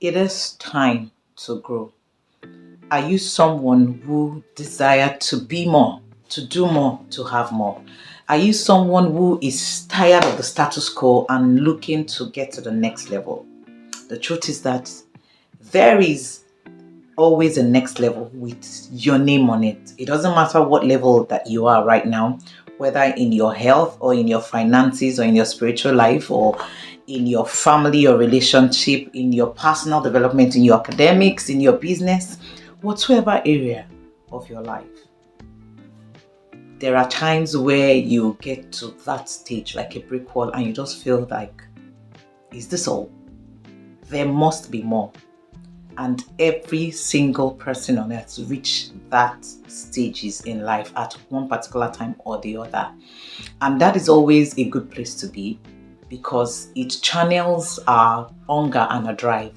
It is time to grow. Are you someone who desire to be more, to do more, to have more? Are you someone who is tired of the status quo and looking to get to the next level? The truth is that there is always a next level with your name on it. It doesn't matter what level that you are right now, whether in your health or in your finances or in your spiritual life or in your family or relationship, in your personal development, in your academics, in your business, whatsoever area of your life. There are times where you get to that stage like a brick wall and you just feel like, is this all? There must be more. And every single person on earth reach that stages in life at one particular time or the other. And that is always a good place to be because it channels our hunger and our drive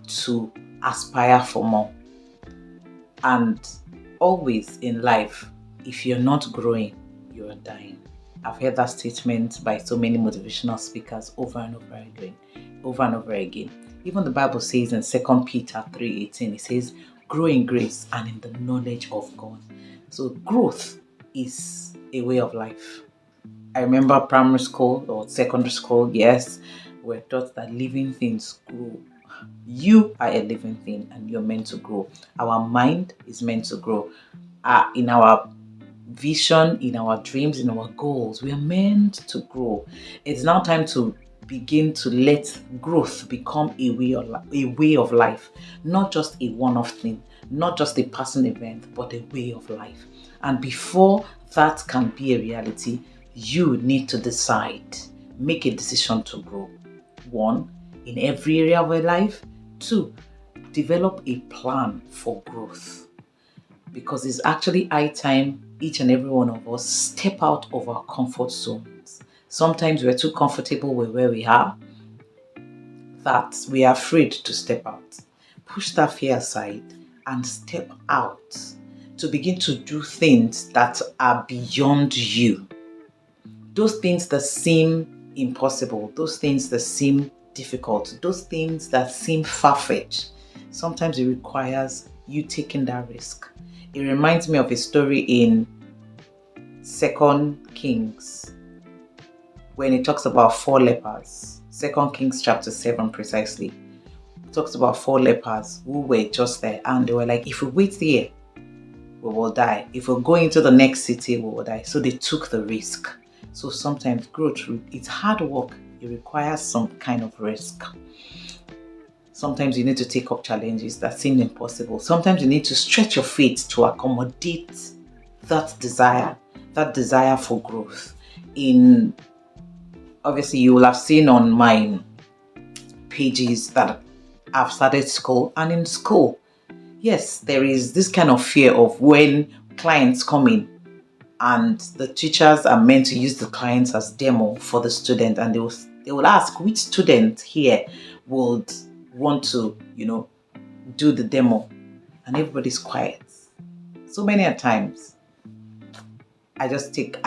to aspire for more. And always in life, if you're not growing, you are dying. I've heard that statement by so many motivational speakers over and over again. Even the Bible says in 2 Peter 3:18, it says, grow in grace and in the knowledge of God. So growth is a way of life. I remember primary school or secondary school, yes, we're taught that living things grow. You are a living thing and you're meant to grow. Our mind is meant to grow. In our vision, in our dreams, in our goals, we are meant to grow. It's now time to begin to let growth become a way of life, not just a one-off thing, not just a passing event, but a way of life. And before that can be a reality, you need to decide, make a decision to grow. 1, in every area of your life. 2, develop a plan for growth. Because it's actually high time each and every one of us step out of our comfort zones. Sometimes we're too comfortable with where we are that we are afraid to step out. Push that fear aside and step out to begin to do things that are beyond you. Those things that seem impossible, those things that seem difficult, those things that seem far-fetched. Sometimes it requires you taking that risk. It reminds me of a story in 2 Kings when it talks about 4 lepers. 2 Kings chapter 7 precisely. It talks about 4 lepers who were just there and they were like, if we wait here, we will die. If we go into the next city, we will die. So they took the risk. So sometimes growth, it's hard work. It requires some kind of risk. Sometimes you need to take up challenges that seem impossible. Sometimes you need to stretch your faith to accommodate that desire for growth. Obviously, you will have seen on my pages that I've started school, and in school, yes, there is this kind of fear of when clients come in and the teachers are meant to use the clients as demo for the student, and they will ask which student here would want to, do the demo, and everybody's quiet. So many a times, I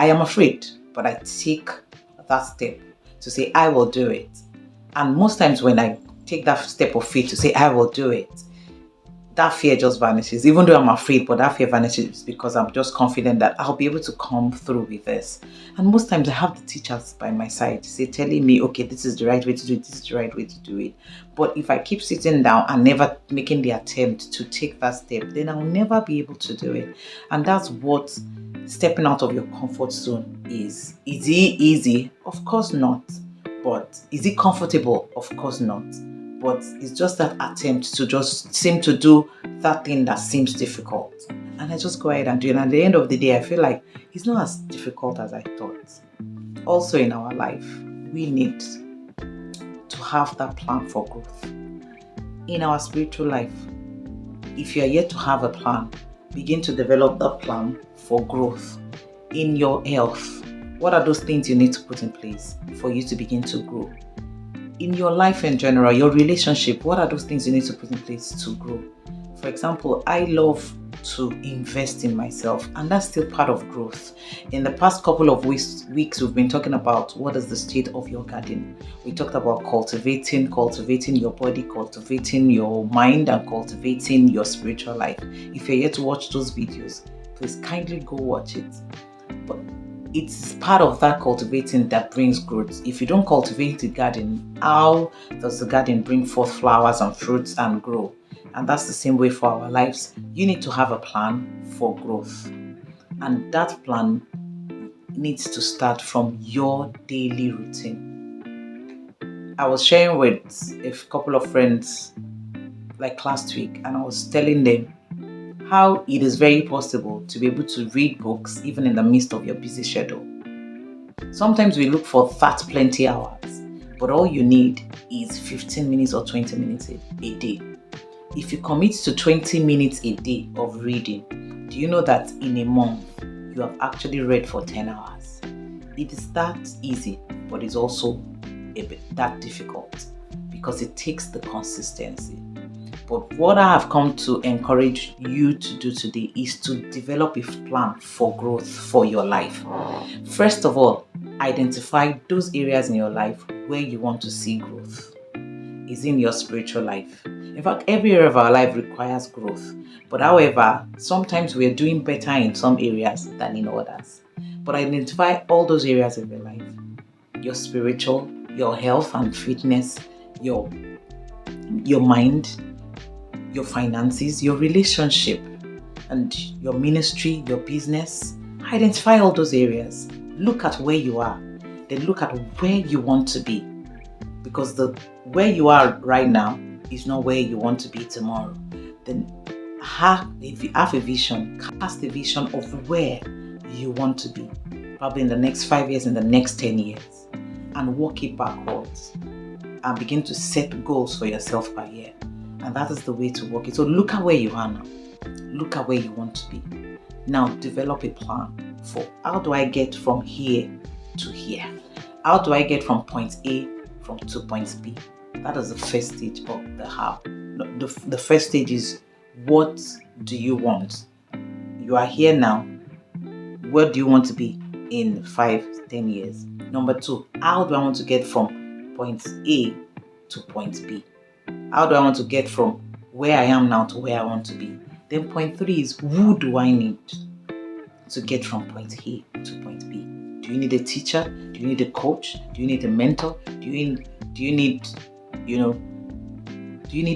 am afraid, but I take that step to say I will do it. And most times when I take that step of faith to say I will do it, that fear just vanishes. Even though I'm afraid, but that fear vanishes because I'm just confident that I'll be able to come through with this. And most times I have the teachers by my side telling me, okay, this is the right way to do it, this is the right way to do it. But if I keep sitting down and never making the attempt to take that step, then I'll never be able to do it. And that's what stepping out of your comfort zone is. Is it easy? Of course not. But is it comfortable? Of course not. But it's just that attempt to just seem to do that thing that seems difficult. And I just go ahead and do it. And at the end of the day, I feel like it's not as difficult as I thought. Also in our life, we need to have that plan for growth. In our spiritual life, if you are yet to have a plan, begin to develop that plan for growth. In your health, what are those things you need to put in place for you to begin to grow? In your life in general, your relationship, what are those things you need to put in place to grow? For example, I love to invest in myself, and that's still part of growth. In the past couple of weeks we've been talking about what is the state of your garden. We talked about cultivating your body, cultivating your mind, and cultivating your spiritual life. If you're yet to watch those videos, please kindly go watch it. But it's part of that cultivating that brings growth. If you don't cultivate the garden, how does the garden bring forth flowers and fruits and grow? And that's the same way for our lives. You need to have a plan for growth. And that plan needs to start from your daily routine. I was sharing with a couple of friends like last week, and I was telling them how it is very possible to be able to read books even in the midst of your busy schedule. Sometimes we look for that plenty hours, but all you need is 15 minutes or 20 minutes a day. If you commit to 20 minutes a day of reading, do you know that in a month you have actually read for 10 hours? It is that easy, but it's also a bit that difficult because it takes the consistency. But what I have come to encourage you to do today is to develop a plan for growth for your life. First of all, identify those areas in your life where you want to see growth. Is in your spiritual life. In fact, every area of our life requires growth. But however, sometimes we are doing better in some areas than in others. But identify all those areas of your life. Your spiritual, your health and fitness, your mind, your finances, your relationship, and your ministry, your business. Identify all those areas. Look at where you are. Then look at where you want to be. Because where you are right now is not where you want to be tomorrow. Then have a vision, cast a vision of where you want to be, probably in the next 5 years, in the next 10 years, and walk it backwards and begin to set goals for yourself per year. And that is the way to work it. So look at where you are now. Look at where you want to be. Now develop a plan for how do I get from here to here? How do I get from point A to point B? That is the first stage of the how. The first stage is what do you want? You are here now. Where do you want to be in 5-10 years? Number 2, how do I want to get from point A to point B? How do I want to get from where I am now to where I want to be? Then point 3 is who do I need to get from point A to point B? Do you need a teacher? Do you need a coach? Do you need a mentor? Do you need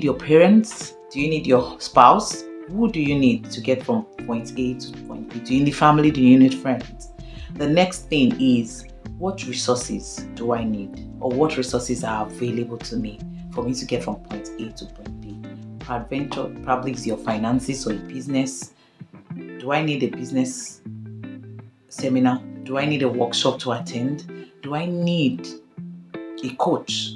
your parents? Do you need your spouse? Who do you need to get from point A to point B? Do you need family? Do you need friends? The next thing is what resources do I need, or what resources are available to me for me to get from point A to point B? Peradventure, probably it's your finances or a business. Do I need a business seminar? Do I need a workshop to attend? Do I need a coach?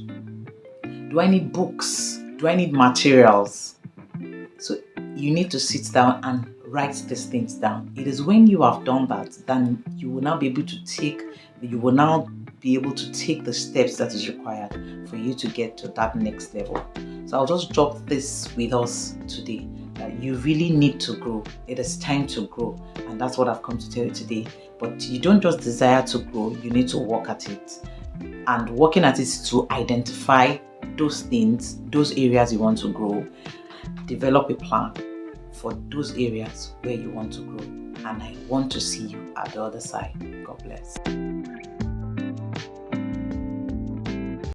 Do I need books? Do I need materials? So you need to sit down and write these things down. It is when you have done that, then you will now be able to take the steps that is required for you to get to that next level. So I'll just drop this with us today, that you really need to grow. It is time to grow, and that's what I've come to tell you today. But you don't just desire to grow, you need to work at it. And working at it is to identify those things, those areas you want to grow, develop a plan for those areas where you want to grow. And I want to see you at the other side. God bless.